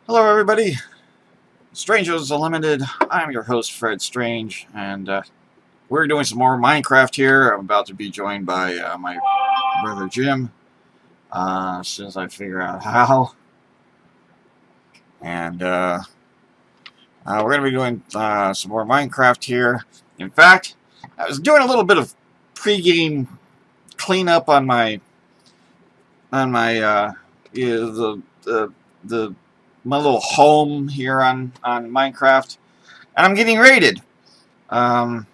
Hello, everybody. Strangers Unlimited. I'm your host, Fred Strange, and we're doing some more Minecraft here. I'm about to be joined by my brother Jim as soon as I figure out how. And we're going to be doing some more Minecraft here. In fact, I was doing a little bit of pre-game cleanup on my the my little home here on Minecraft, and I'm getting raided. Not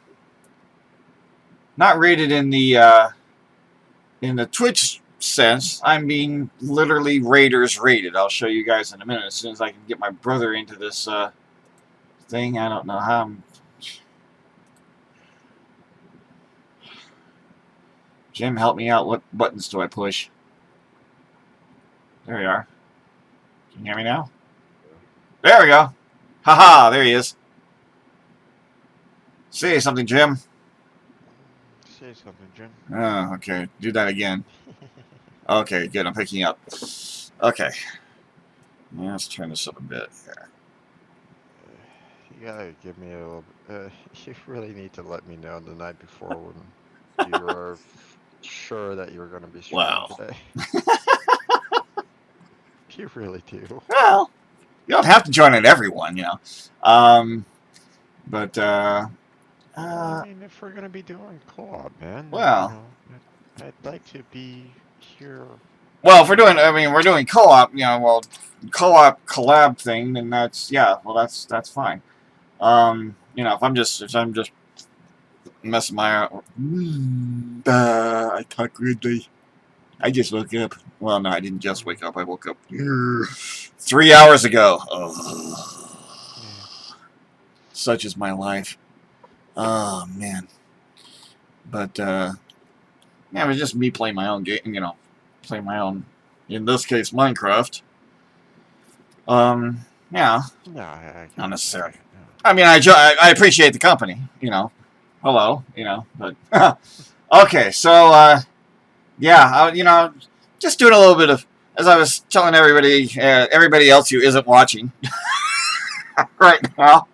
rated in the Twitch sense. I'm being literally raiders raided. I'll show you guys in a minute as soon as I can get my brother into this thing. I don't know how I'm... Jim, help me out. What buttons do I push? There we are. Can you hear me now? There we go. Haha, there he is. Say something, Jim. Say something, Jim. Oh, okay. Do that again. Okay, good. I'm picking up. Okay. Yeah, let's turn this up a bit here. You gotta give me a little. You really need to let me know the night before when you are sure that you're gonna be streaming today. You really do. Well, you don't have to join it, everyone, you know. But I mean, if we're gonna be doing co-op, man. Well, you know, I'd like to be here. Well, if we're doing, I mean, we're doing co-op, you know, well, co-op collab thing, then that's, yeah, well, that's fine. You know, if I'm just messing my, I talk weirdly. I just woke up. Well, no, I didn't just wake up. I woke up 3 hours ago. Oh, Yeah. such is my life. Oh man. But yeah, it was just me playing my own game. You know, playing my own. In this case, Minecraft. Yeah. No, Not necessary. No. I mean, I appreciate the company. You know, hello. You know, but okay. So yeah, you know, just doing a little bit of, as I was telling everybody else who isn't watching right now.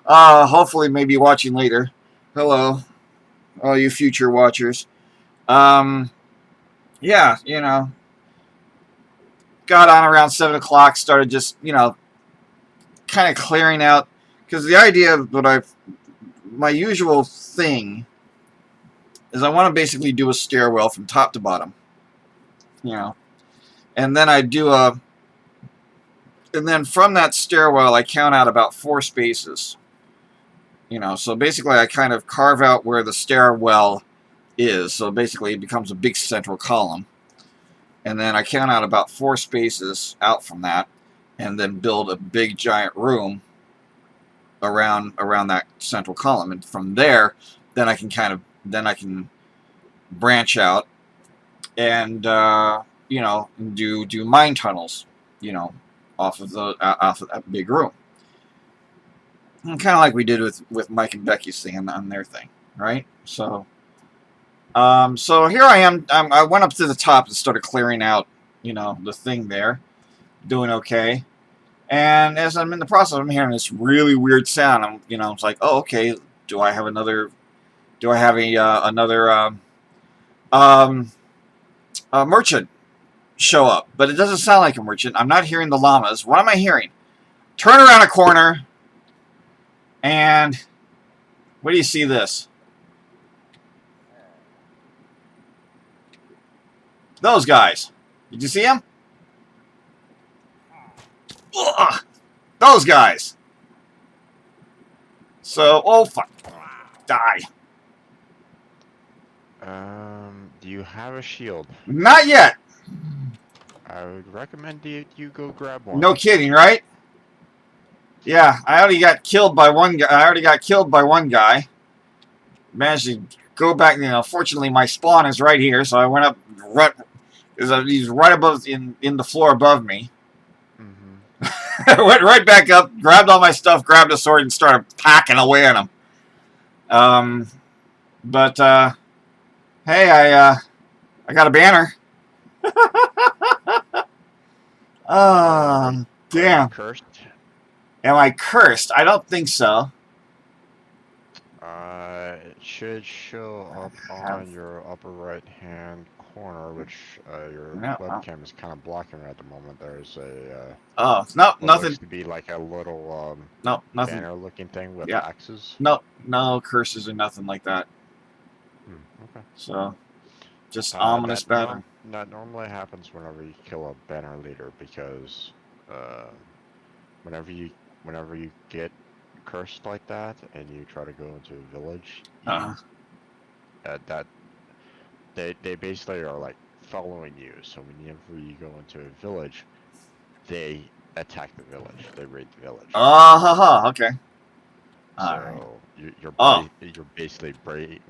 Hopefully, maybe watching later. Hello, all you future watchers. Yeah, you know, got on around 7 o'clock. Started just, you know, kind of clearing out, because the idea of my usual thing is I want to basically do a stairwell from top to bottom, you know, and then and then from that stairwell I count out about 4 spaces, you know, so basically I kind of carve out where the stairwell is, so basically it becomes a big central column, and then I count out about 4 spaces out from that, and then build a big giant room around that central column, and from there then I can branch out and you know, do mine tunnels, you know, off of that big room, kind of like we did with Mike and Becky's thing on their thing, right? So so here I am. I went up to the top and started clearing out, you know, the thing there, doing okay. And as I'm in the process, I'm hearing this really weird sound. You know, it's like, oh, okay. Do I have another merchant show up? But it doesn't sound like a merchant. I'm not hearing the llamas. What am I hearing? Turn around a corner, and what do you see? This. Those guys. Did you see them? Ugh, those guys. So, oh fuck, die. Do you have a shield? Not yet. I would recommend you go grab one. No kidding, right? Yeah, I already got killed by one guy. Managed to go back. You know, fortunately my spawn is right here, so I went up. He's right above in the floor above me. I went right back up, grabbed all my stuff, grabbed a sword, and started packing away at him. But hey, I got a banner. Damn. Cursed? Am I cursed? I don't think so. It should show up on your upper right hand corner, which your No. webcam is kind of blocking at the moment. There's a Oh, no, what nothing. looks to be like a little No, nothing. banner looking thing with Yeah. axes. No curses or nothing like that. Okay. So, just ominous battle. That normally happens whenever you kill a banner leader, because whenever you get cursed like that and you try to go into a village, that they basically are like following you. So whenever you go into a village, they attack the village. They raid the village. Okay. So you're basically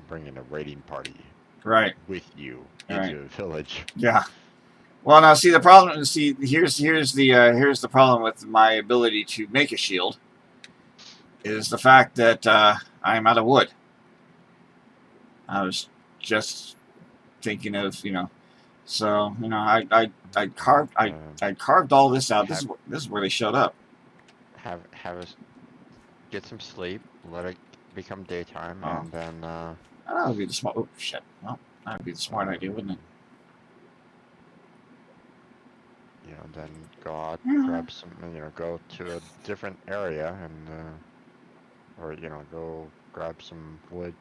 bringing a raiding party with you into a village. Yeah. Well, now see the problem. See, here's the problem with my ability to make a shield. Is the fact that I'm out of wood. I was just thinking of so I carved all this out. This is where they showed up. Have us get some sleep. Let it become daytime, and then. That would be the smart. Oh shit! Well, that would be the smart idea, wouldn't it? Then go out, grab some. Go to a different area, and or go grab some wood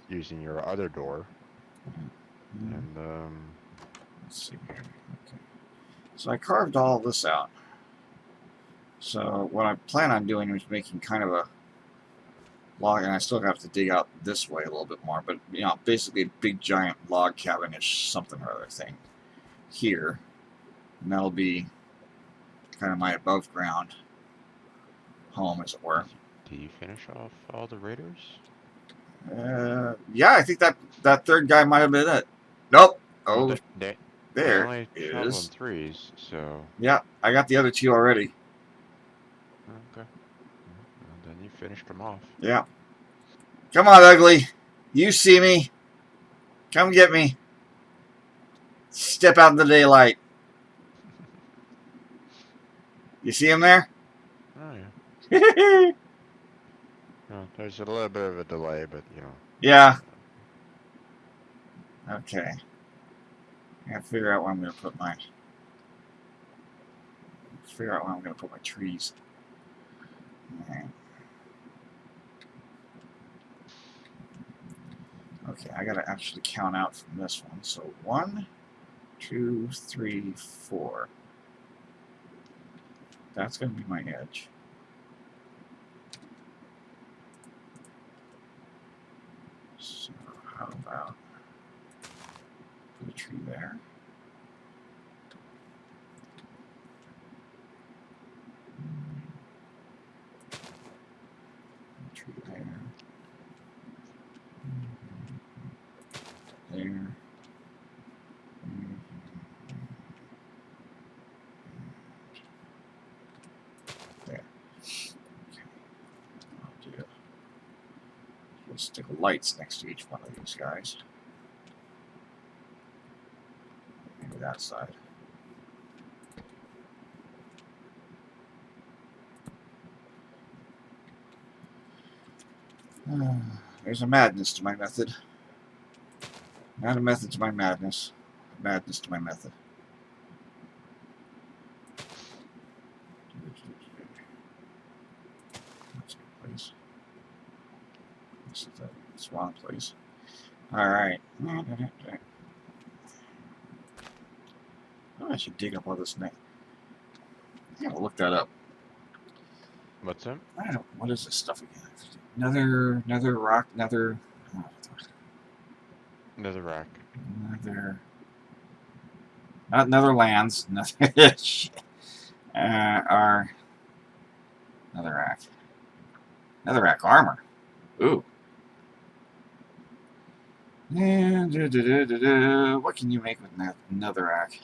using your other door. And let's see here. Okay. So I carved all this out. So what I plan on doing is making kind of a log, and I still have to dig out this way a little bit more, but basically a big giant log cabin-ish something or other thing here, and that'll be kind of my above ground home, as it were. Do you finish off all the raiders? Yeah, I think that third guy might have been it. Nope. Oh, they there only travel in threes, so. Yeah, I got the other two already. Okay. Well, then you finished them off. Yeah. Come on, ugly. You see me. Come get me. Step out in the daylight. You see him there? Oh, yeah. There's a little bit of a delay, but Yeah. Okay. I gotta figure out where I'm gonna put my. Trees. Alright. Okay, I gotta actually count out from this one. So 1, 2, 3, 4. That's gonna be my edge. So how about put a tree there? Tree there. There. There. Okay. I'll do. We'll stick lights next to each one of these guys. Maybe that side. There's a madness to my method. Not a method to my madness. Madness to my method. That's a good place. This is the wrong place. Alright. Oh, I should dig up all this neck. I gotta look that up. What's that? I don't know. What is this stuff again? Nether rock, nether. Nether rock. Not Netherlands. Nether. Shit. Our netherrack. Netherrack armor. Ooh. And what can you make with netherrack?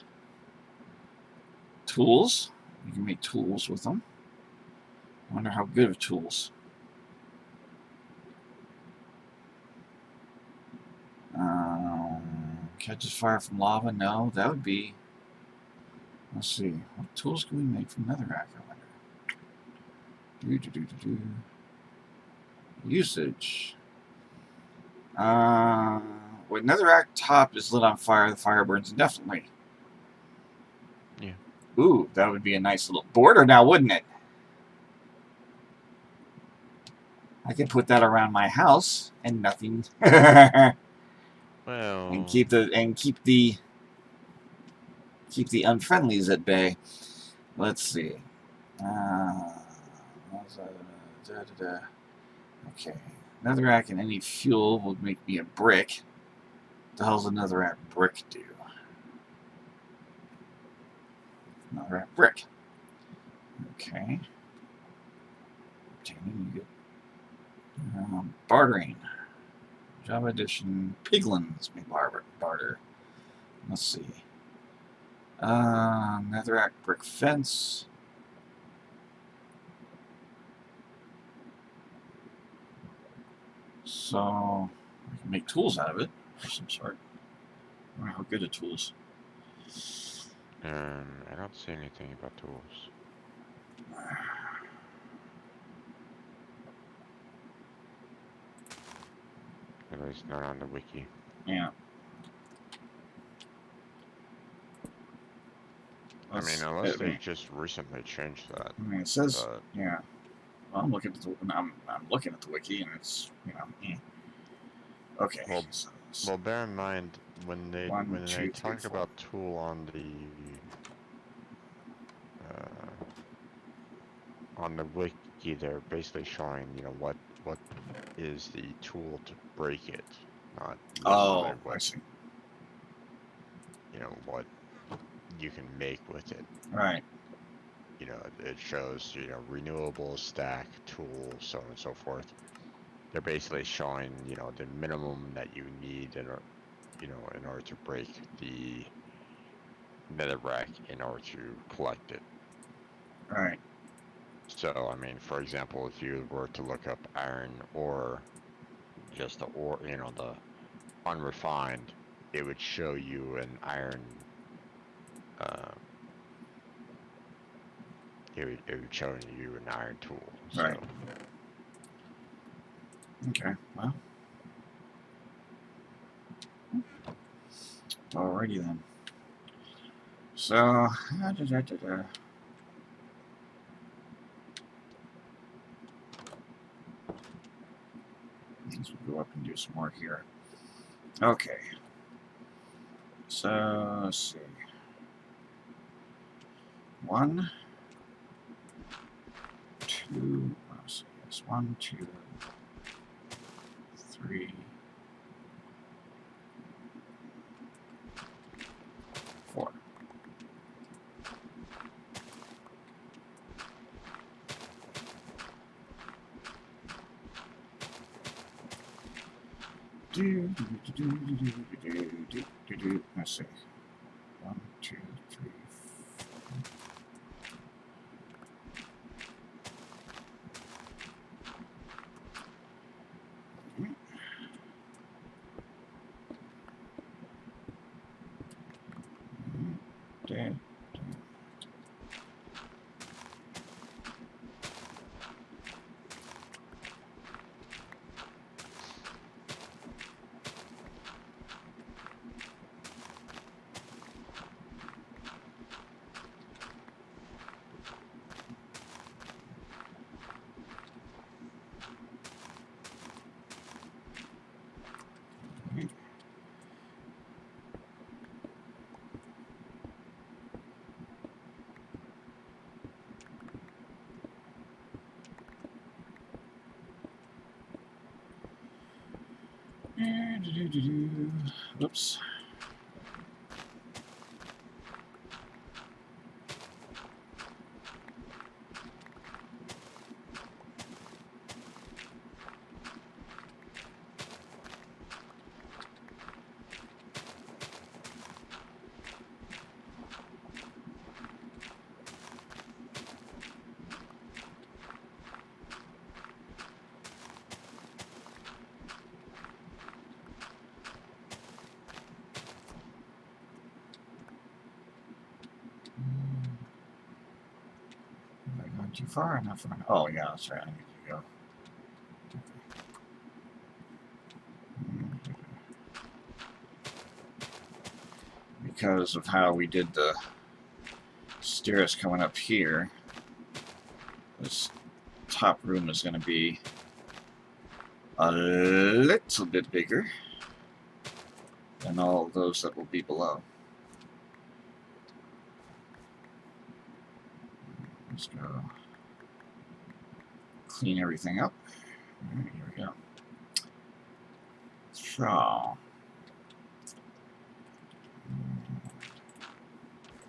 Tools. You can make tools with them. I wonder how good of tools. Catches fire from lava? No, that would be. Let's see. What tools can we make from netherrack? I wonder. Do. Usage. When netherrack top is lit on fire, the fire burns indefinitely. Yeah. Ooh, that would be a nice little border now, wouldn't it? I could put that around my house and nothing. Well. and keep the unfriendlies at bay. Let's see. Okay. Netherrack and any fuel will make me a brick. What the hell's a netherrack brick do? Netherrack brick. Okay. Bartering. Java Edition. Piglins may barter. Let's see. Netherrack brick fence. So we can make tools out of it of some sort. I wonder how good are tools. I don't see anything about tools. At least not on the wiki. Yeah. I mean, unless they just recently changed that. I mean, it says, yeah. Well, I'm looking at I'm looking at the wiki, and it's Okay. Well, bear in mind when they talk about tool on the wiki, they're basically showing what is the tool to break it, not necessarily what what you can make with it. Right. It shows renewable stack tool, so on and so forth. They're basically showing the minimum that you need in order to break the netherrack in order to collect it. Right. So I mean, for example, if you were to look up iron ore, just the ore, the unrefined, it would show you an iron. It would show you an iron tool. So. Right. Okay. Well. Alrighty then. So. Let's go up and do some more here. Okay. So let's see. 1, 2. Let's see. It's 1, 2, 3, 4. Let's see. 1, 2, 3, 4. Okay. Whoops. far? Not far. Oh, yeah, that's right. I need to go. Because of how we did the stairs coming up here, this top room is going to be a little bit bigger than all those that will be below. Let's go clean everything up. Here we go. So,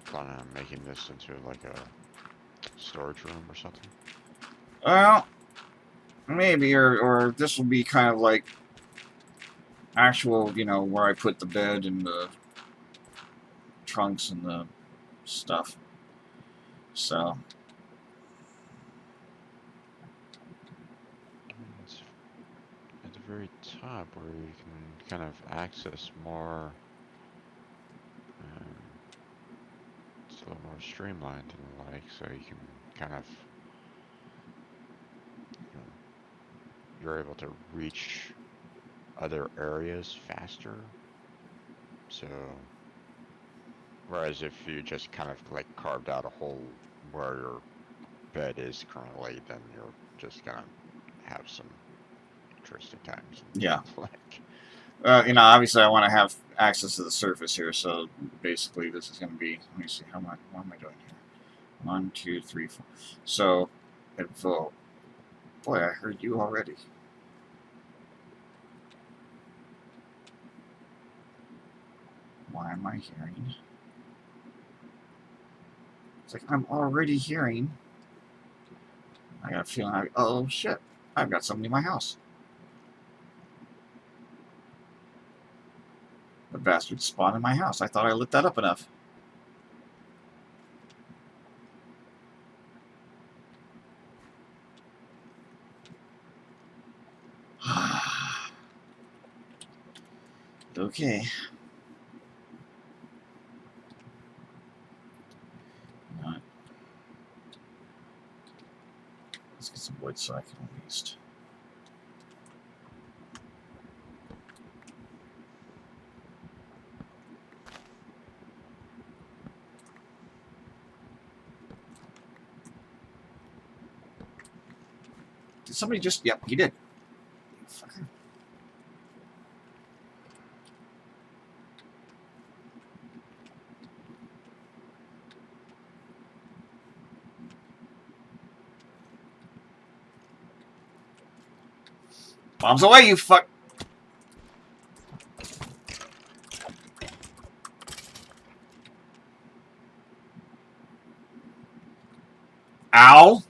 Plan on making this into like a storage room or something. well, maybe, or this will be kind of like actual, you know, where I put the bed and the trunks and the stuff. So, It's at the very top where you can kind of access more. It's a little more streamlined and the like, so you can kind of, you know, you're able to reach other areas faster. So, whereas if you just kind of like carved out a hole where your bed is currently, then you're just gonna have some interesting times. yeah. Like, You know, obviously I want to have access to the surface here, so basically this is going to be, let me see, what am I doing here? 1, 2, 3, 4. So, info. Boy, I heard you already. Why am I hearing? It's like I'm already hearing. I got a feeling, oh shit, I've got somebody in my house. The bastard spawned in my house. I thought I lit that up enough. Okay. Alright. Let's get some wood so I can at least. Did somebody just? Yep, he did. Fucker. Bombs away, you fuck! Ow!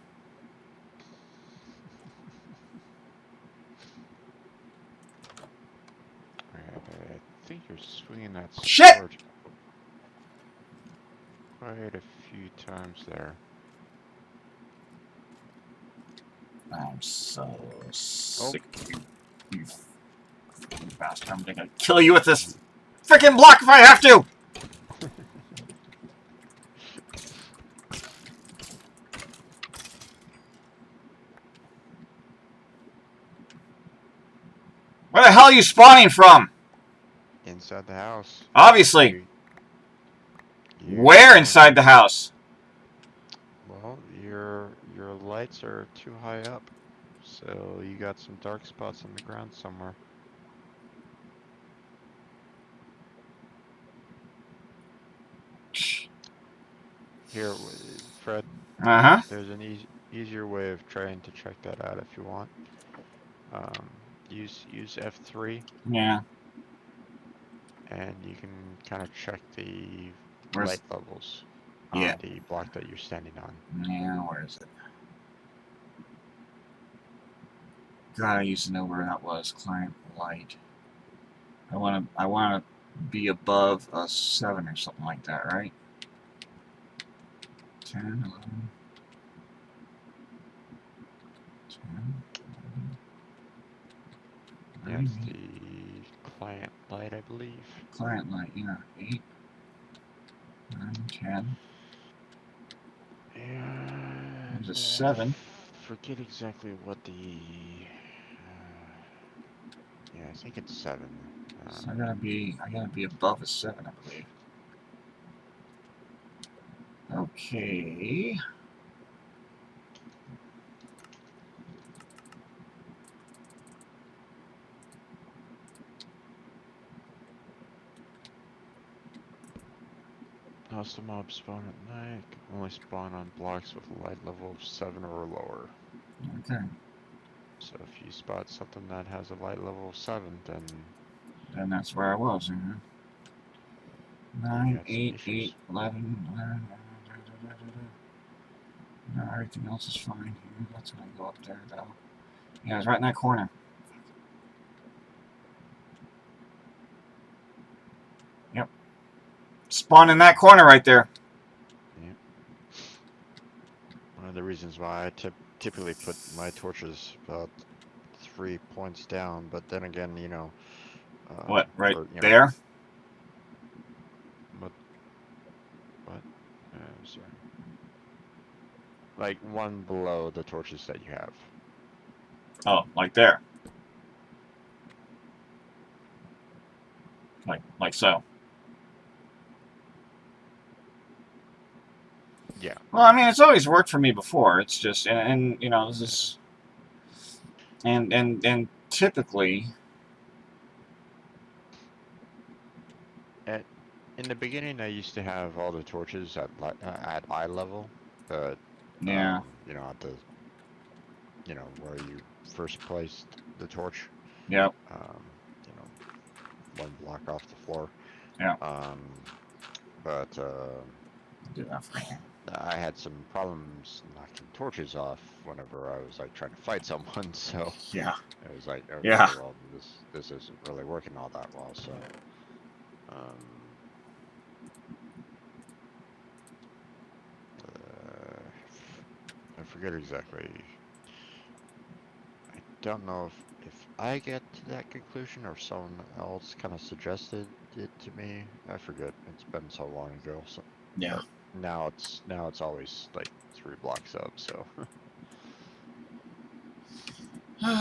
I think you're swinging that Shit! sword quite a few times there. I'm so sick of you, you bastard. I'm gonna kill you with this freaking block if I have to! Where the hell are you spawning from? Inside the house. Obviously. Where inside the house? Well, your lights are too high up, so you got some dark spots on the ground somewhere. Here, Fred. Uh-huh. There's an easier way of trying to check that out if you want. Use F3. Yeah. And you can kind of check the Where's... light levels yeah. on the block that you're standing on. Yeah, where is it? God, I used to know where that was. Client light. I wanna be above a 7 or something like that, right? 10, 11, 10, 11. That's the client light, I believe. Client light, yeah. 8, 9, 10. And a 7. Forget exactly what the. Yeah, I think it's 7. So I gotta be above a 7, I believe. Okay. Hostile mobs spawn at night. Can only spawn on blocks with a light level of 7 or lower. Okay. So if you spot something that has a light level of 7, then Then that's where I was. 9, you got some 8, issues. 11, 11. No, everything else is fine here. That's when I go up there, though. Yeah, it's right in that corner. Yep. Spawn in that corner right there. Yeah. One of the reasons why I typically put my torches about 3 points down, but then again, you know, What? Right or you know, there? what? Sorry. Like one below the torches that you have. Oh, like there. Like so. Yeah. Well, I mean, it's always worked for me before. It's just, and you know, this is, and typically, In the beginning, I used to have all the torches at eye level, but yeah, you know, at the where you first placed the torch, yep, um, you know, one block off the floor. yeah. Um, but Do that for you. I had some problems knocking torches off whenever I was like trying to fight someone, so Yeah, it was like, okay, yeah. well, this isn't really working all that well, so um, uh, I forget exactly. I don't know if I get to that conclusion or someone else kind of suggested it to me. I forget. It's been so long ago. So, Yeah. but now it's always like 3 blocks up. So now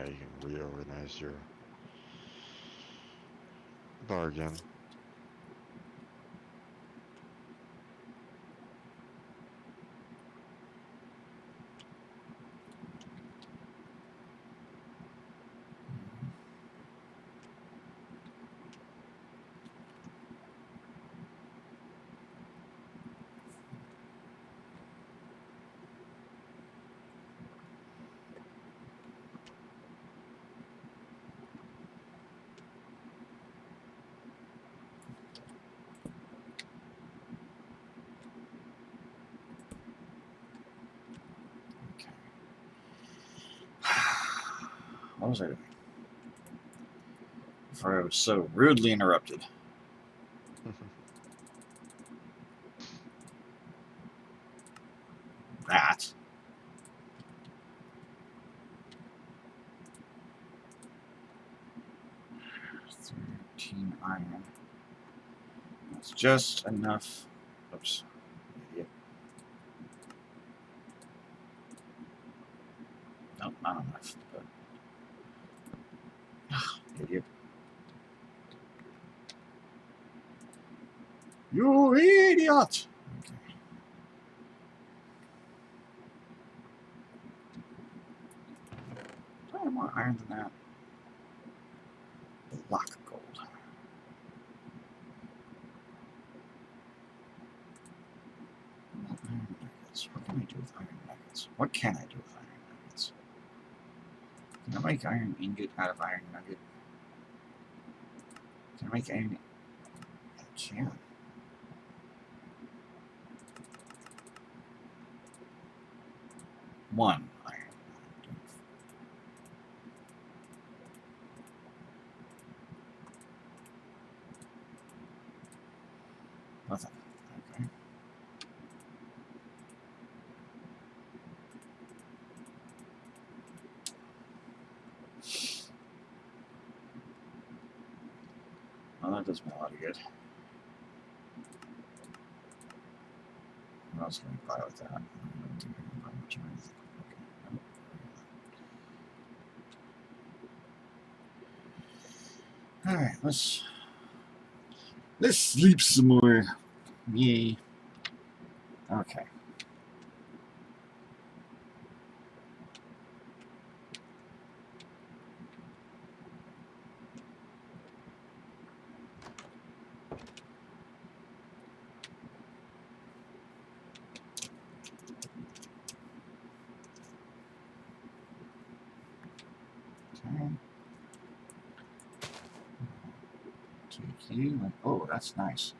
you can reorganize your bar again. Okay. What was I doing? Before I was so rudely interrupted. That. 13 iron. That's just enough. Oops. Idiot. Nope, not enough. But... Idiot. You idiot! Okay. Do I have more iron than that? Block gold. Iron nuggets. What can I do with iron nuggets? What can I do with iron nuggets? Can I make iron ingot out of iron nugget? Can I make iron... I can. One iron. Nothing. Okay. that does me a lot of good. What else can we buy with that? I don't think I can buy much of anything. Okay. Alright, let's sleep some more. Yay. Okay. Take you and oh, that's nice.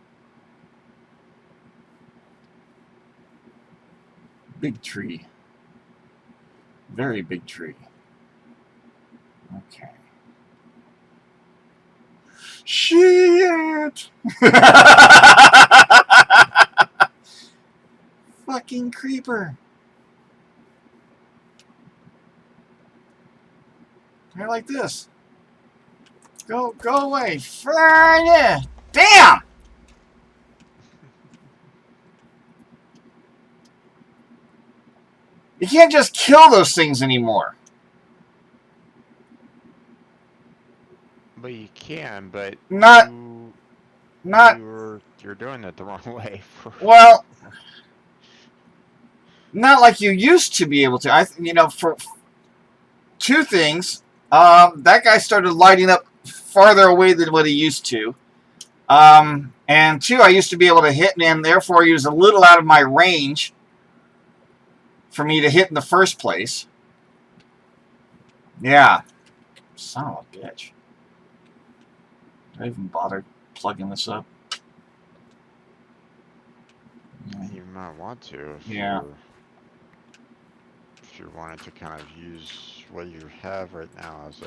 Big tree. Very big tree. Okay. Shit! Fucking creeper. They're like this. Go away. Damn! You can't just kill those things anymore. But you can, but Not you're doing it the wrong way. Well, not like you used to be able to. For two things, that guy started lighting up farther away than what he used to. And two, I used to be able to hit, and therefore he was a little out of my range for me to hit in the first place. Yeah. Son of a bitch. Did I even bother plugging this up? You might want to if you wanted to kind of use what you have right now as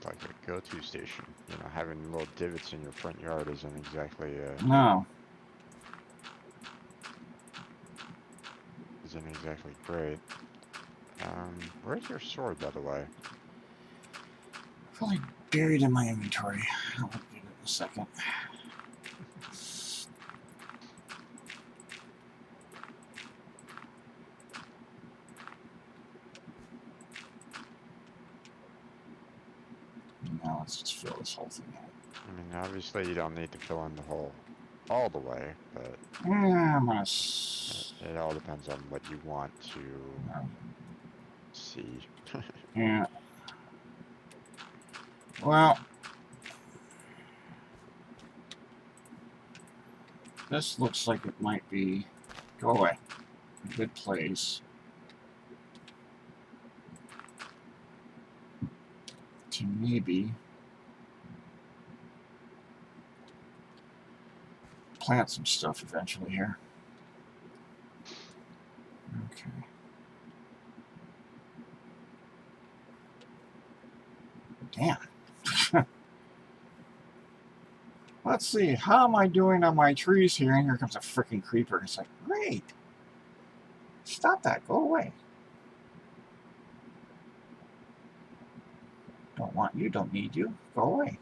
like a go-to station. You know, having little divots in your front yard isn't exactly no. Isn't exactly great. Where's your sword, by the way? Probably buried in my inventory. I'll look at it in a second. Now let's just fill this whole thing in. I mean, obviously you don't need to fill in the hole all the way, but it all depends on what you want to see. Yeah. Well, this looks like it might be, go away, a good place to maybe plant some stuff eventually here. Okay. Damn. Let's see, how am I doing on my trees here? And here comes a freaking creeper. It's like, great. Stop that. Go away. Don't want you. Don't need you. Go away.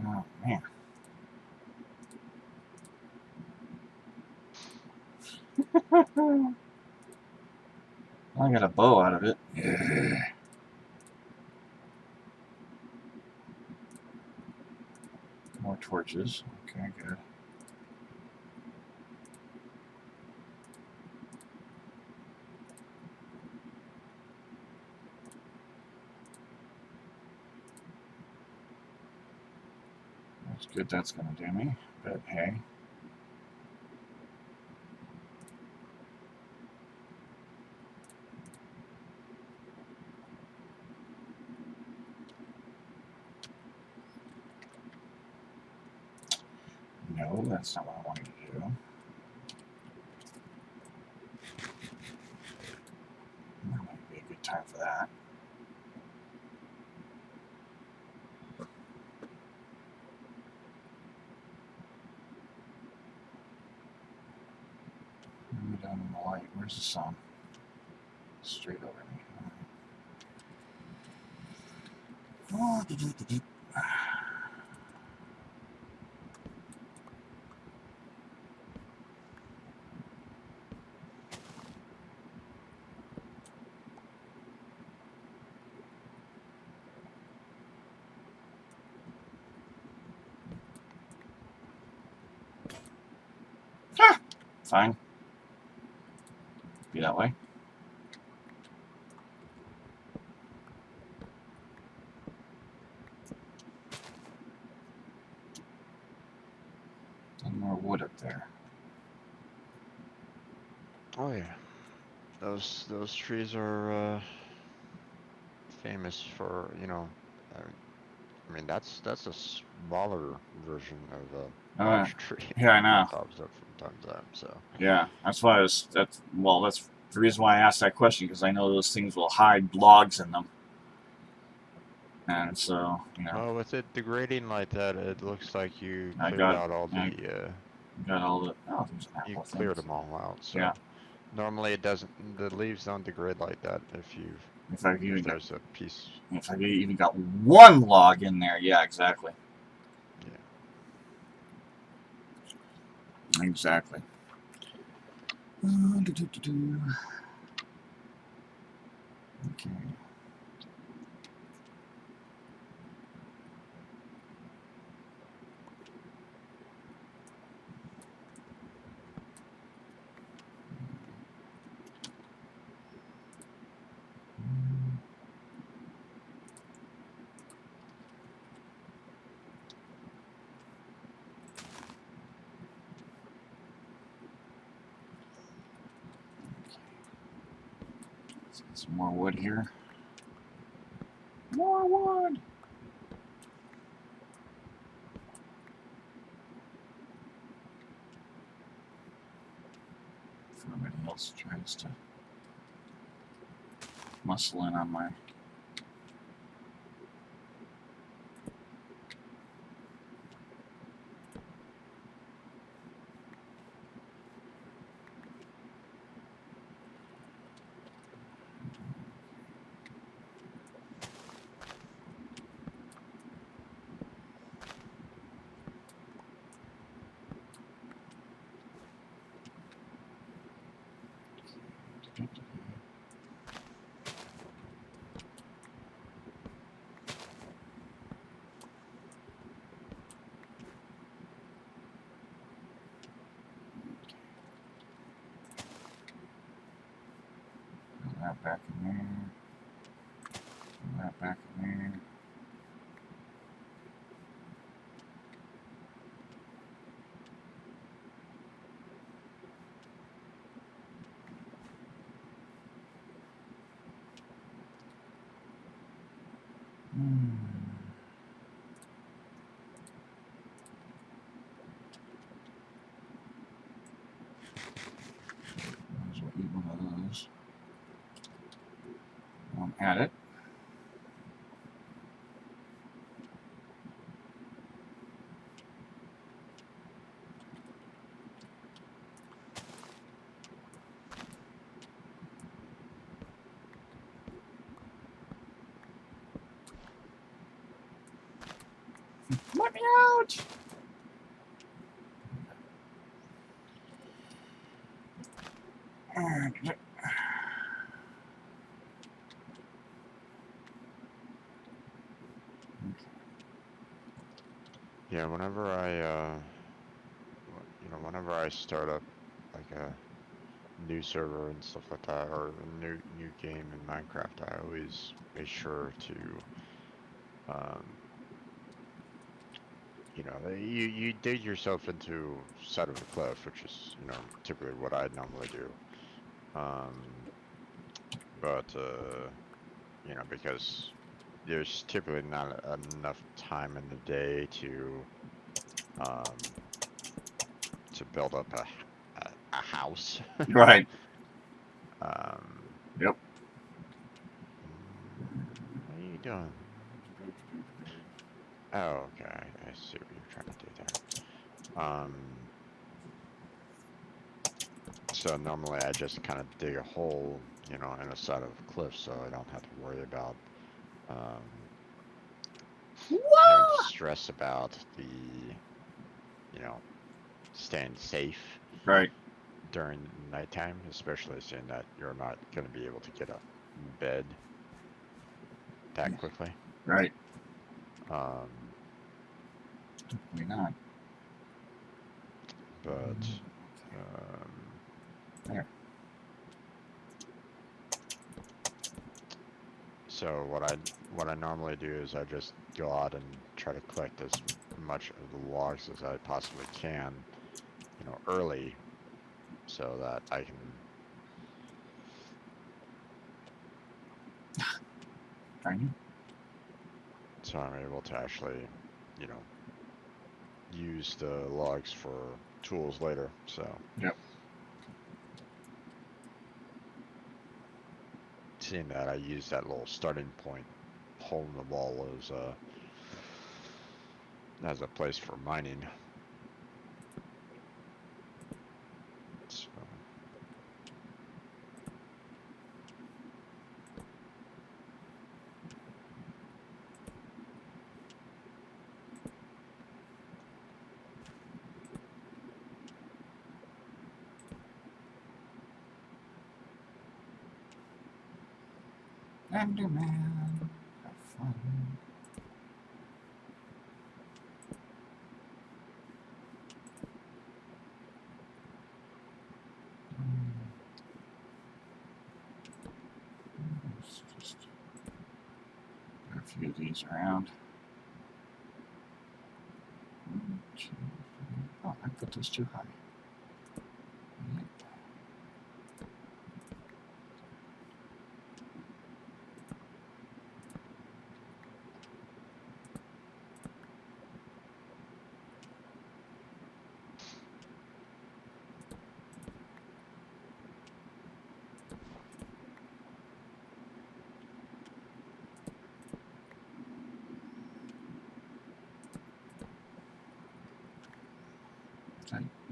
Oh, man. I got a bow out of it. Yeah. More torches. Okay, good. That's good. That's going to do me. But hey. that's not what I wanted to do. That might be a good time for that. Down in the light. Where's the sun? Straight over me. Fine. Be that way. And more wood up there. Oh yeah, those trees are famous for, you know. I mean, that's a smaller version of a large tree. Yeah, I know. That pops up from time to time. So Yeah, that's why I was. That's the reason why I asked that question, because I know those things will hide logs in them, and so well, with it degrading like that, it looks like you I cleared got out all I the got all the. Oh, there's an you apple cleared thing. them all out. So Yeah, normally it doesn't. The leaves don't degrade like that if there's a piece. I even got one log in there, yeah, exactly, Yeah. exactly. Okay. Let's get some more wood here. More wood. If anybody else tries to muscle in on my. Put that back in there. Put that back in there. Might as well eat one of those. Add it. Let me out! Yeah. Whenever I start up like a new server and stuff like that, or a new game in Minecraft, I always make sure to you dig yourself into side of the cliff, which is, typically what I normally do. But because there's typically not enough time in the day to to build up a house. Right. Yep. What are you doing? Oh, okay. I see what you're trying to do there. So normally I just kind of dig a hole, you know, in the side of the cliff, so I don't have to worry about having to stress about the, you know, staying safe Right. during nighttime, especially seeing that you're not going to be able to get a bed that quickly. Right. Um, Definitely not. but There. so what I normally do is I just go out and try to collect as much of the logs as I possibly can, you know, early, so that I can so I'm able to actually, you know, use the logs for tools later. So Yep. seeing that, I use that little starting point hole in the wall as a place for mining. So. Enderman, have fun. Let's just put a few of these around. 1, 2, 3. Oh, I put this too high. Yep.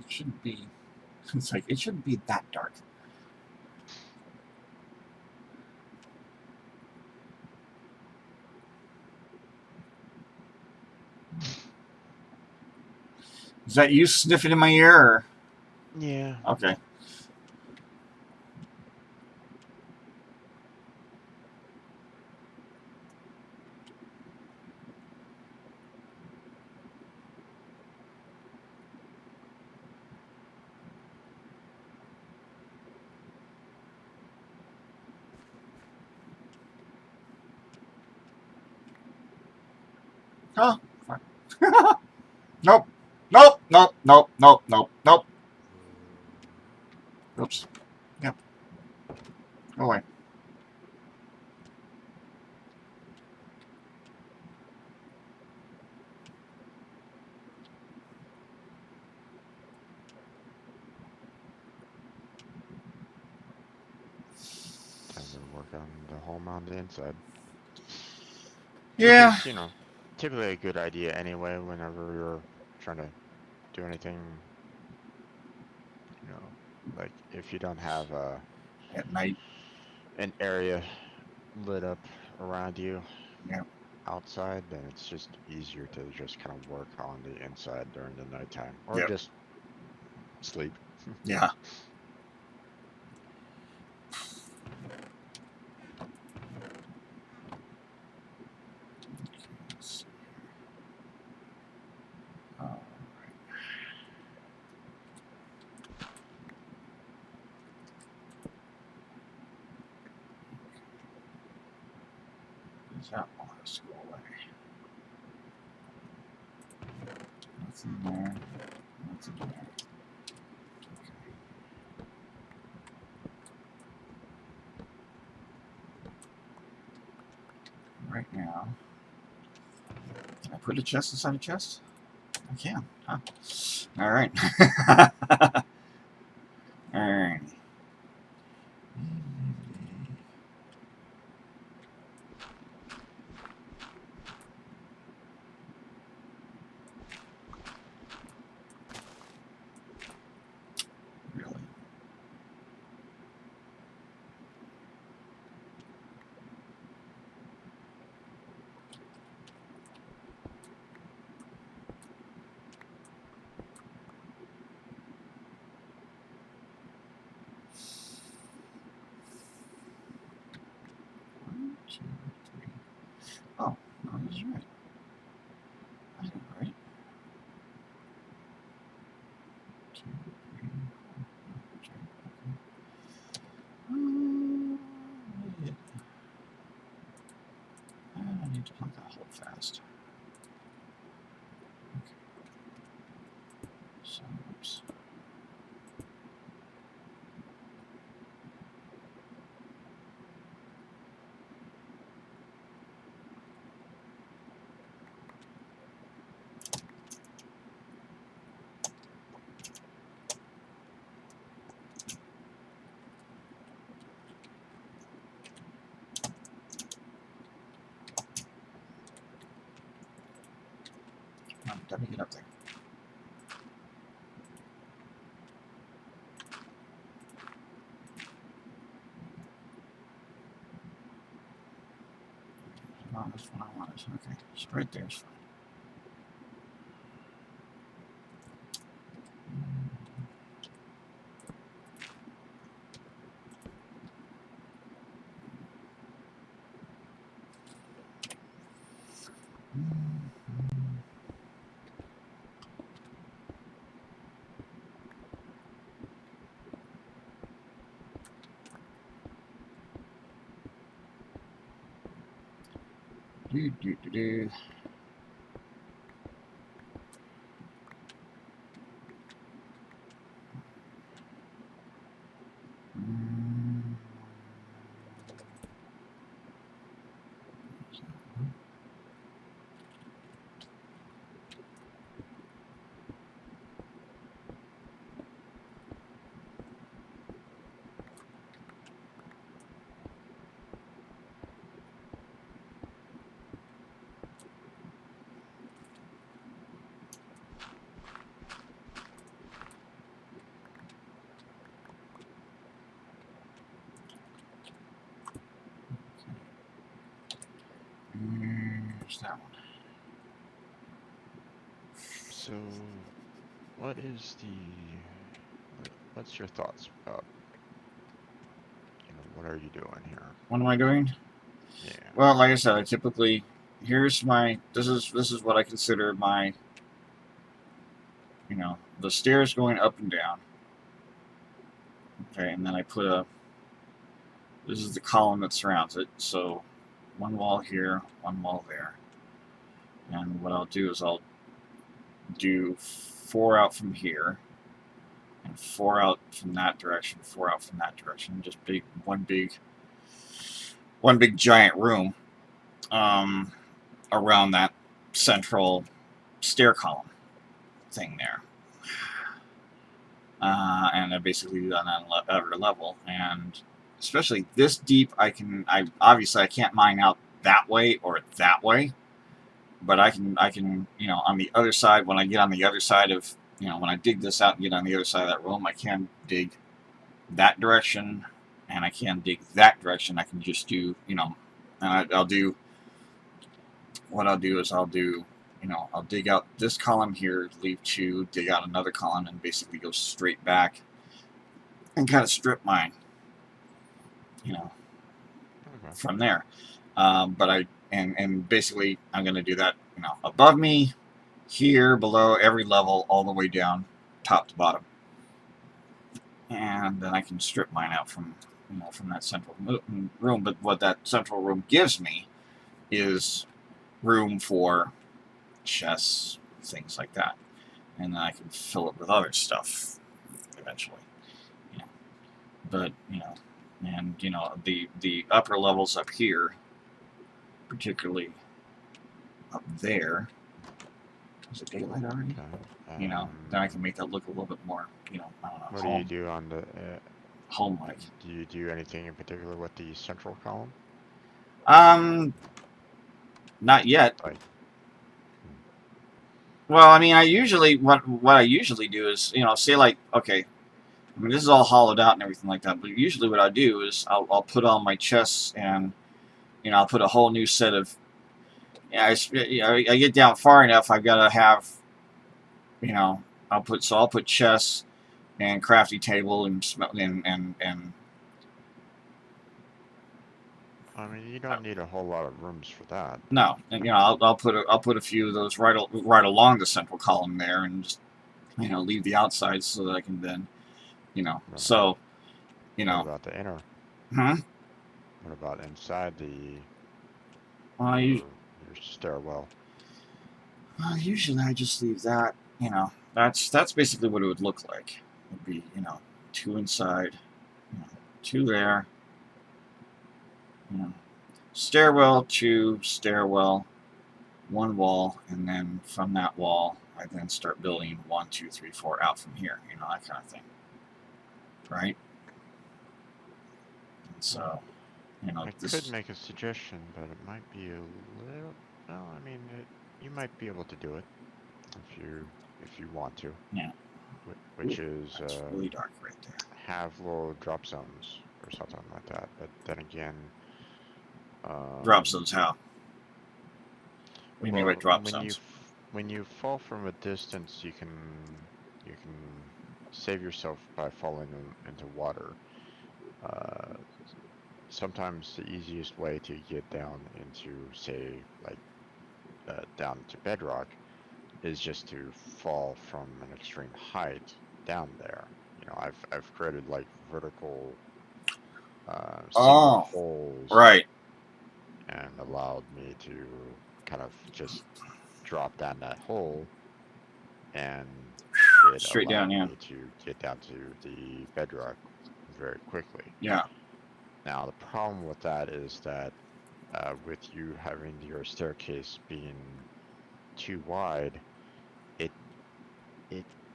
It shouldn't be. It's like it shouldn't be that dark. Is that you sniffing in my ear? Or? Yeah. Okay. Oh, fine. Nope. Nope. Nope. Nope. Nope. Nope. Nope. Oops. Yep. Go away. Time to work on the home on the inside. Yeah. Which is, you know, typically a good idea anyway whenever you're trying to do anything, you know, like if you don't have At night. an area lit up around you Yeah. outside, then it's just easier to just kind of work on the inside during the nighttime or Yep. just sleep. Yeah. That one has to go away. Nothing there. Nothing there. Okay. Right now, can I put a chest inside a chest? I can. Huh. All right. All right. Really? One, two, three. Oh, no, he's right. I think right. 2, 3, 4, 5, 6. I need to plug that hole fast. Okay. So, oops. Come on, let me get up there. Oh, that's what I wanted. Okay, so right there's fine. Do, do, do, do. There's that one. So, what is what's your thoughts about, what are you doing here? What am I doing? Yeah. Well, like I said, I typically here's my this is what I consider my the stairs going up and down. Okay, and then I put this is the column that surrounds it. So one wall here, one wall there. And what I'll do is I'll do 4 out from here and 4 out from that direction, 4 out from that direction. Just one big giant room around that central stair column thing there. And I basically do that on every level, and especially this deep, I obviously I can't mine out that way or that way, but I can on the other side, when I get on the other side of when I dig this out and get on the other side of that room, I can dig that direction and I can dig that direction. I can just do and I'll do what I'll do is I'll dig out this column here, leave 2, dig out another column, and basically go straight back and kind of strip mine, from there. But and basically I'm going to do that, above me, here, below, every level, all the way down, top to bottom. And then I can strip mine out from that central room. But what that central room gives me is room for chests, things like that, and then I can fill it with other stuff eventually. But and the upper levels up here, particularly up there, Is it daylight already? Okay. You know, then I can make that look a little bit more, you know, I don't know, What do you do on the? home-like. Do you do anything in particular with the central column? Not yet. Like, Well, I mean, I usually what I usually do is, you know, say like, okay, I mean, this is all hollowed out and everything like that, but usually what I do is I'll put on my chests and, you know, I'll put a whole new set of, yeah, I get down far enough, I've got to have, you know, I'll put chests and crafty table and I mean, you don't need a whole lot of rooms for that. no, and, you know, I'll put a few of those right along the central column there, and just, you know, leave the outside so that I can then, you know, Right. so, you What know, about the inner? huh? What about inside the Well, your stairwell? usually I just leave that, you know, that's basically what it would look like. It'd be, you know, two inside, you know, two there, you know, stairwell, two stairwell, one wall, and then from that wall, I then start building 1, 2, 3, 4 out from here, you know, that kind of thing, right? And so, you know, I could make a suggestion, but it might be a little. Well, I mean, you might be able to do it if you want to. Yeah. Which is That's really dark right there. have little drop zones or something like that. But then again, Drop zones how? What do you mean by well, drop zones? when you fall from a distance, you can save yourself by falling into water. Sometimes the easiest way to get down into, say, like down to bedrock is just to fall from an extreme height down there. You know, I've created like vertical single holes, right, and allowed me to kind of just drop down that hole, and it straight down, allowed yeah, me to get down to the bedrock very quickly. yeah. Now the problem with that is that with you having your staircase being too wide, it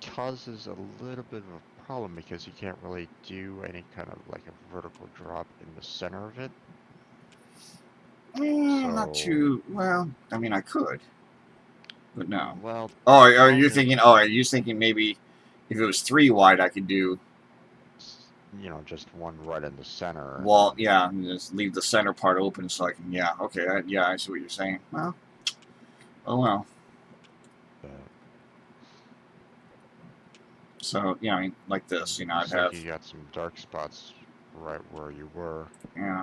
causes a little bit of a problem because you can't really do any kind of like a vertical drop in the center of it. Not So, too well. I mean, I could, but no. well, Oh, the are you problem thinking? is, Oh, are you thinking maybe if it was 3 wide, I could do? you know, just one right in the center. Well, And, yeah, and just leave the center part open so I can. Yeah, okay, yeah, I see what you're saying. Well, oh well. but So yeah, I mean, like this, you know, I'd looks like have. you got some dark spots right where you were. Yeah.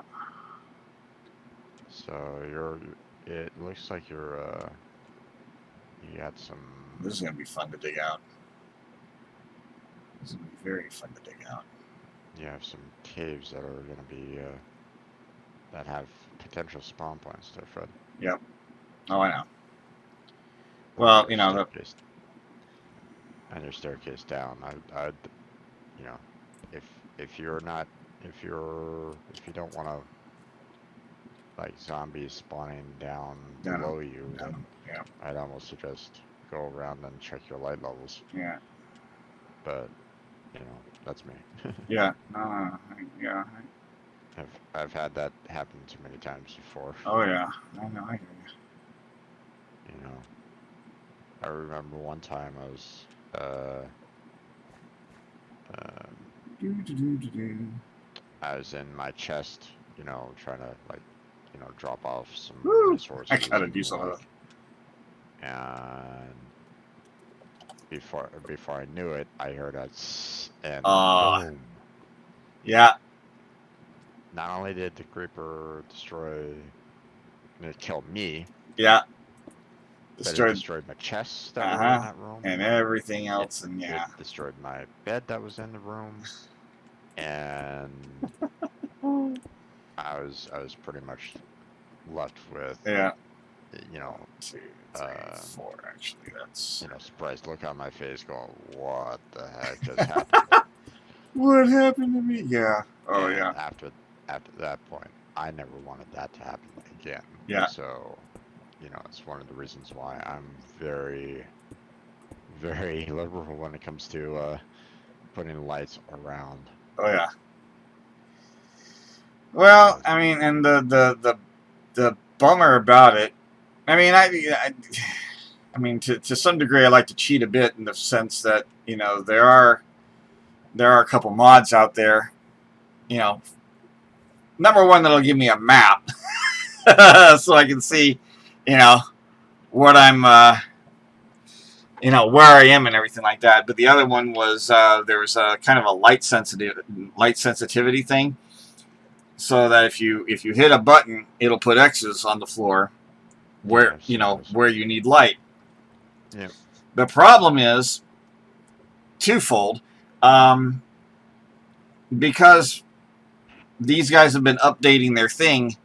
So it looks like you got some. This is gonna be fun to dig out. This is gonna be very fun to dig out. You have some caves that are gonna be that have potential spawn points there, Fred. Yep. Oh, I know. Well, you know, and your staircase down. I'd you know, if you're not if you don't want to like zombies spawning down below you, then yeah. I'd almost suggest go around and check your light levels. Yeah. But you know, that's me. Yeah. Yeah. I've had that happen too many times before. Oh yeah. I know. I hear you. You know, I remember one time I was I was in my chest, you know, trying to like, you know, drop off some resources. I gotta do some of that. And before I knew it, I heard a and boom. Yeah. Not only did the creeper destroy, it killed me. Yeah. Destroyed my chest that were in that room. And everything else, and yeah. It destroyed my bed that was in the room. And I was pretty much left with, you know, 2, 3, 4. Actually, that's, you know, surprised look on my face, going, "What the heck just happened?" What happened to me? Yeah. Oh and yeah. After that point, I never wanted that to happen again. Yeah. So you know, it's one of the reasons why I'm very, very liberal when it comes to putting lights around. Oh yeah. Well, Because, I mean, and the bummer about it, I mean, I mean, to some degree, I like to cheat a bit in the sense that, you know, there are a couple mods out there, you know. Number one, that'll give me a map, so I can see, you know, what I'm, you know, where I am and everything like that. But the other one was there was a kind of a light sensitivity thing, so that if you hit a button, it'll put X's on the floor yeah, where I've you seen know those. where you need light. Yeah. The problem is twofold, um, because these guys have been updating their thing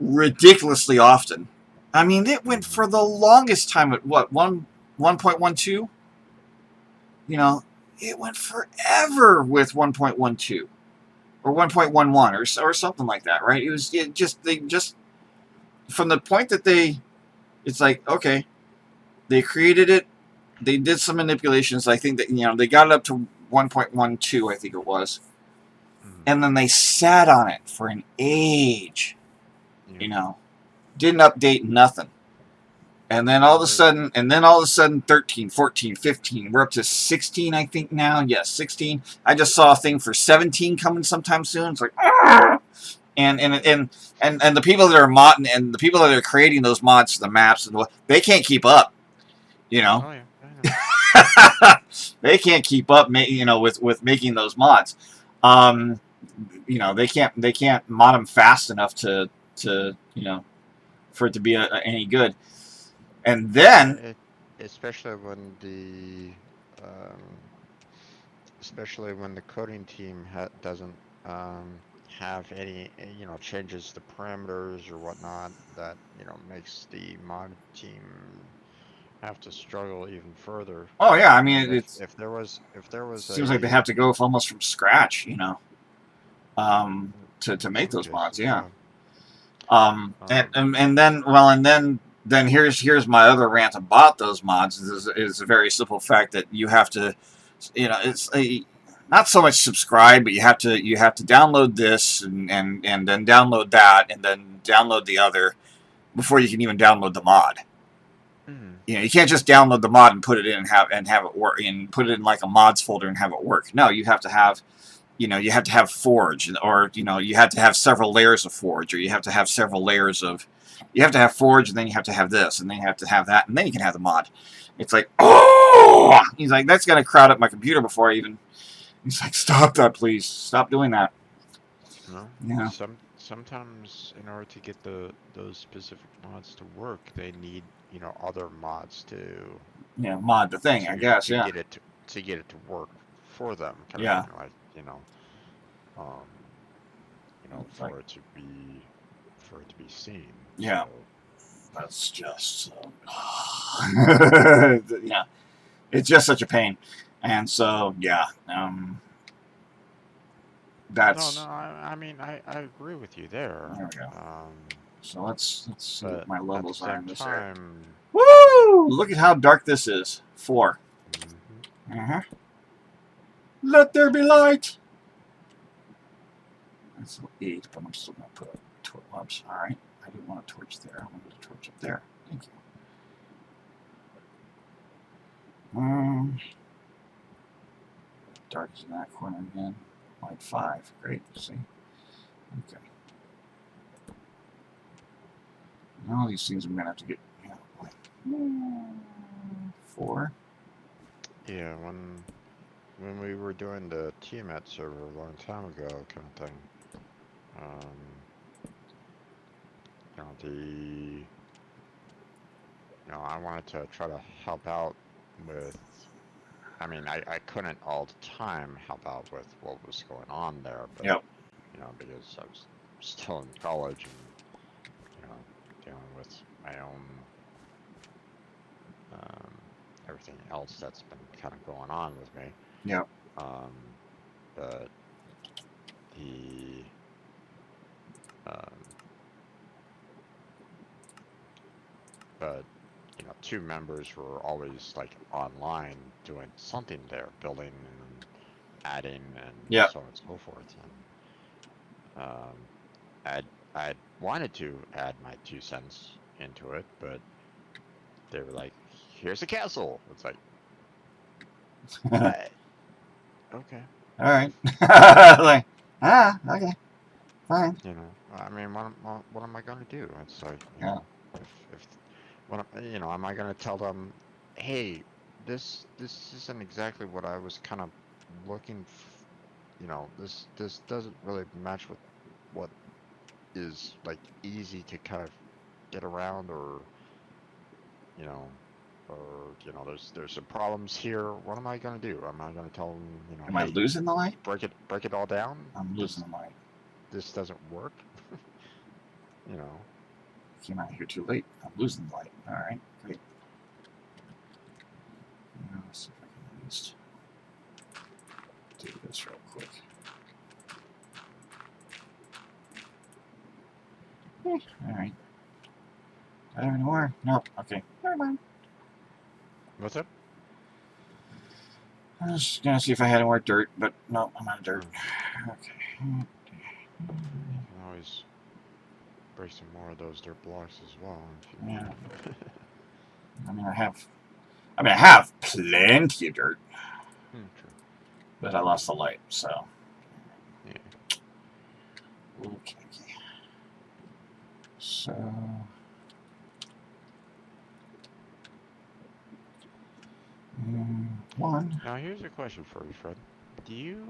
ridiculously often. I mean, it went Mm-hmm. for the longest time at what 1.12. You know, it went forever with 1.12 or 1.11 or something like that, right? They just from the point that it's like okay, they created it, they did some manipulations. I think that they got it up to 1.12, I think it was, Mm-hmm. and then they sat on it for an age. Yeah. You know, didn't update nothing. Well, there. And then all of a sudden 13, 14, 15, we're up to 16 I think now. Yes, 16. I just saw a thing for 17 coming sometime soon. It's like and the people that are modding and the people that are creating those mods for the maps and they can't keep up, you know. Oh yeah, I know. They can't keep up with making those mods. Um they can't mod them fast enough to for it to be any good. And Yeah, then it especially when the um, especially when the coding team doesn't have any you know, changes the parameters or whatnot that, you know, makes the mod team have to struggle even further. oh yeah, I I mean, mean it's if there was seems like they have a to go almost from scratch, to in make some those mods. cases, Yeah. yeah. And, Um, and and then well, and then here's my other rant about those mods is a very simple fact that you have to, it's a not so much subscribe, but you have to download this and then download that and then download the other before you can even download the mod. mhm, You can't just download the mod and put it in and have it work and put it in like a mods folder and have it work. No, you have to have Forge, or you have to have several layers of Forge, or you have to have several layers of, you have to have Forge, and then you have to have this, and then you have to have that, and then you can have the mod. It's like, oh, he's like, that's gonna crowd up my computer before I even. He's like, stop that, please, stop doing that. no, Yeah, sometimes in order to get those specific mods to work, they need, you know, other mods yeah, mod the thing, I guess. to Yeah, get it to get it to work for them, kind of yeah. thing. Like, um, It's like, for it to be seen. yeah, So that's just yeah, it's just such a pain, and so yeah, no, no, that's I mean, I agree with you there. there we go. Um, So let's see what but my at the levels are same in this area. time, Woo! Look at how dark this is. 4. mhm, Uh-huh. Let there be light. That's 8, but I'm still gonna put a torch. Oops, all right. I didn't want a torch there. I wanted a torch up there. Thank you. Dark is in that corner again. Light 5. Great. See. Okay. All these things I'm gonna have to get. Like 4. yeah, when we were doing the Tiamat server a long time ago, kind of thing, um, I wanted to try to help out with. I mean, I couldn't all the time help out with what was going on there, but Yep. because I was still in college and you know dealing with my own um, everything else that's been kind of going on with me. Yep. Um, but the um, but you know, two members were always like online doing something there, building and adding and Yeah. so on and so forth. And I'd I'd wanted to add my 2 cents into it, but they were like, "Here's a castle." It's like, what? Okay. All right. Like, okay, fine. You know, I mean, what am I gonna do? It's like, you Yeah. know, if you know, am I gonna tell them, hey, this isn't exactly what I was kind of looking, you know, this doesn't really match with what is like easy to kind of get around, or you know, there's some problems here. What am I gonna do? Am I gonna tell them, you know, Am I hey, losing the light? break it all down? I'm losing the light. This doesn't work. You know. Came out here too late. I'm losing the light. All right, great. Let's see if I can at least do this real quick. All right. I don't know where. Nope. Okay. Never mind. What's up? I was gonna see if I had any more dirt, but no, I'm out of dirt. Okay. You can always break some more of those dirt blocks as well if you need. Yeah. I mean, I have plenty of dirt, True. but I lost the light, so. Yeah. Okay. So. One. Now here's a question for you, Fred. Do you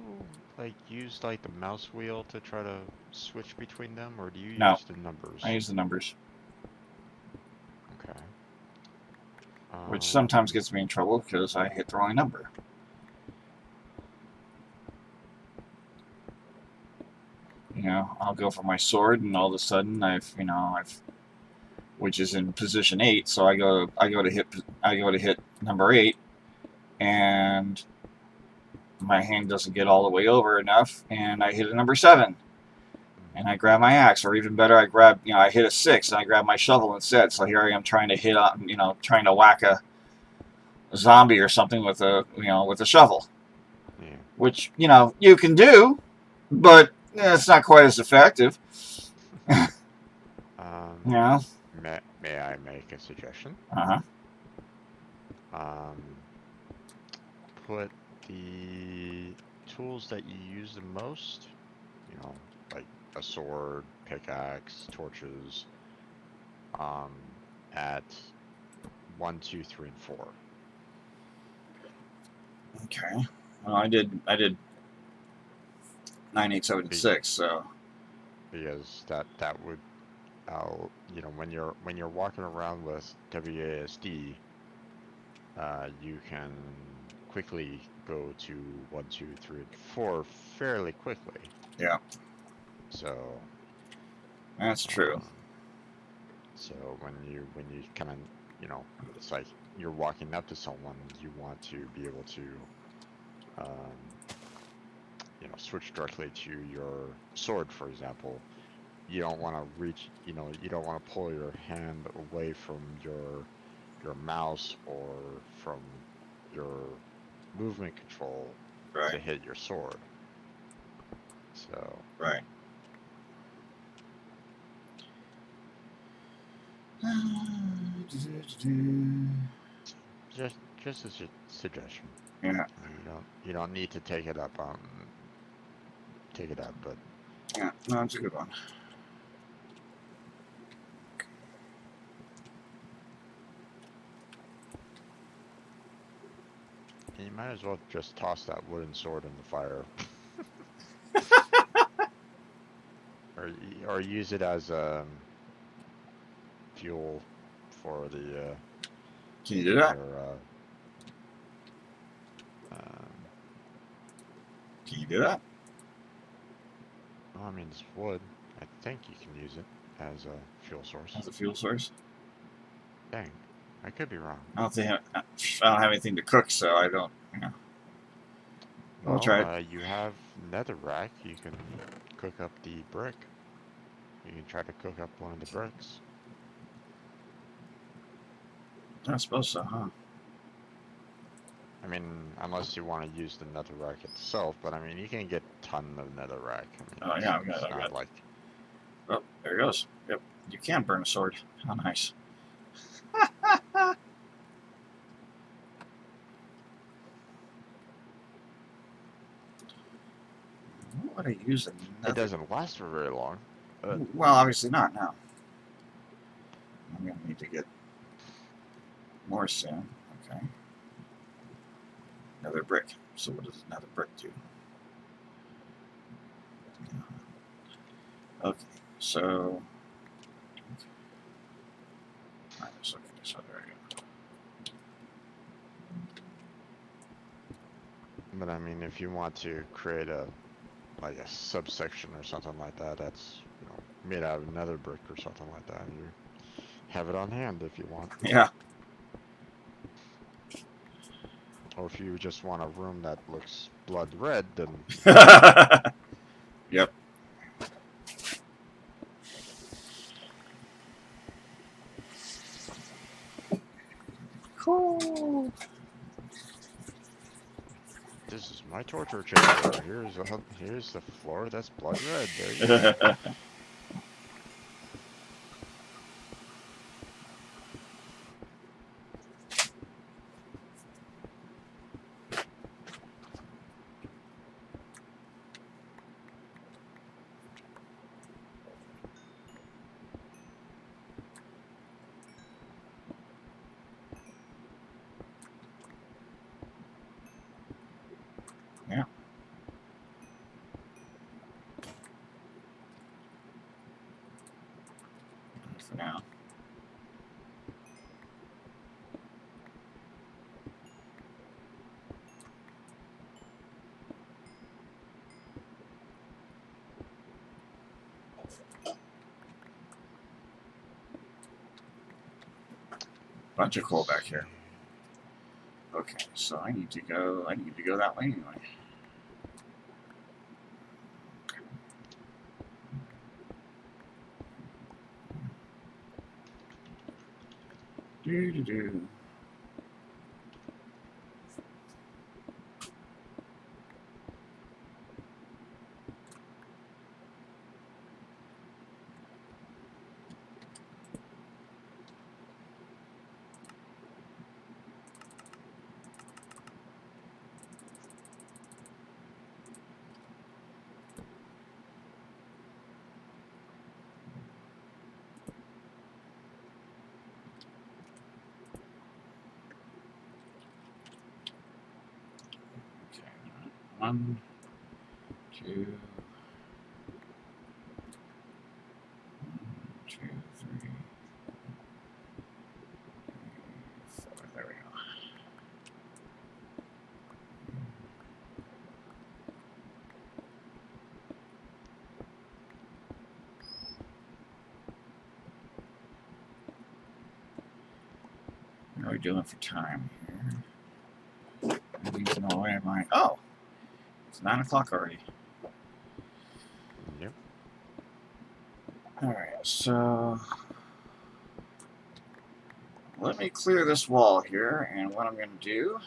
like use like the mouse wheel to try to switch between them, or do you No. use the numbers? I use the numbers. Okay. Which sometimes gets me in trouble because I hit the wrong number. You know, I'll go for my sword, and all of a sudden which is in position 8. So I go to hit number 8, and my hand doesn't get all the way over enough, and I hit a number 7, and I grab my axe, or even better, I hit a 6, and I grab my shovel instead. So here I am trying to whack a zombie or something with a shovel, Yeah. which you can do, but it's not quite as effective. May I make a suggestion? Put the tools that you use the most, you know, like a sword, pickaxe, torches, at 1, 2, 3, and 4. Okay. Well, I did 9, 8, 7, 6. So because that would, you know, when you're walking around with WASD, you can quickly go to 1, 2, 3, and 4 fairly quickly. Yeah. So that's true. So when you kind of, you know, it's like you're walking up to someone, you want to be able to, you know, switch directly to your sword, for example. You don't want to reach, you know, you don't want to pull your hand away from your mouse or from your movement control to hit your sword. So. Right. Just a suggestion. Yeah. You don't need to take it up, but yeah, no, that's a good one. you might as well just toss that wooden sword in the fire. or use it as fuel for the Can you do that? Can you do that? Well, I mean, it's wood. I think you can use it as a fuel source. As a fuel source? Dang, I could be wrong. I don't have anything to cook, so I don't. Well, I'll try it. You have netherrack. You can cook up the brick. You can try to cook up one of the bricks. I suppose so, huh? I mean, unless you want to use the netherrack itself, but I mean, you can get a ton of netherrack. I mean, Oh, yeah, I've it's got not like... Oh, there it goes. Yep, you can burn a sword. How nice. What would I use another? It doesn't last for very long. Well, obviously not now. I'm going to need to get more soon. Okay. Another brick. So what does another brick do? Okay, so... Alright, let's look at this other area. But I mean, if you want to create a like a subsection or something like that, that's, you know, made out of nether brick or something like that, you have it on hand if you want. Yeah. Or if you just want a room that looks blood red, then Yep. Cool. this is my torture chamber. Here's the floor that's blood red. There you go. Yeah. For now. Bunch of coal back here. Okay, so I need to go that way anyway. Do. Okay. 1, 2, 1, 2, 3, 4. There we go. What are we doing for time here? I need to know where am I. Oh, it's 9 o'clock already. Yep. All right, so let me clear this wall here, and what I'm going to do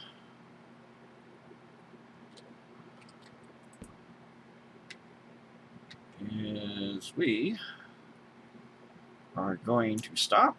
is we are going to stop.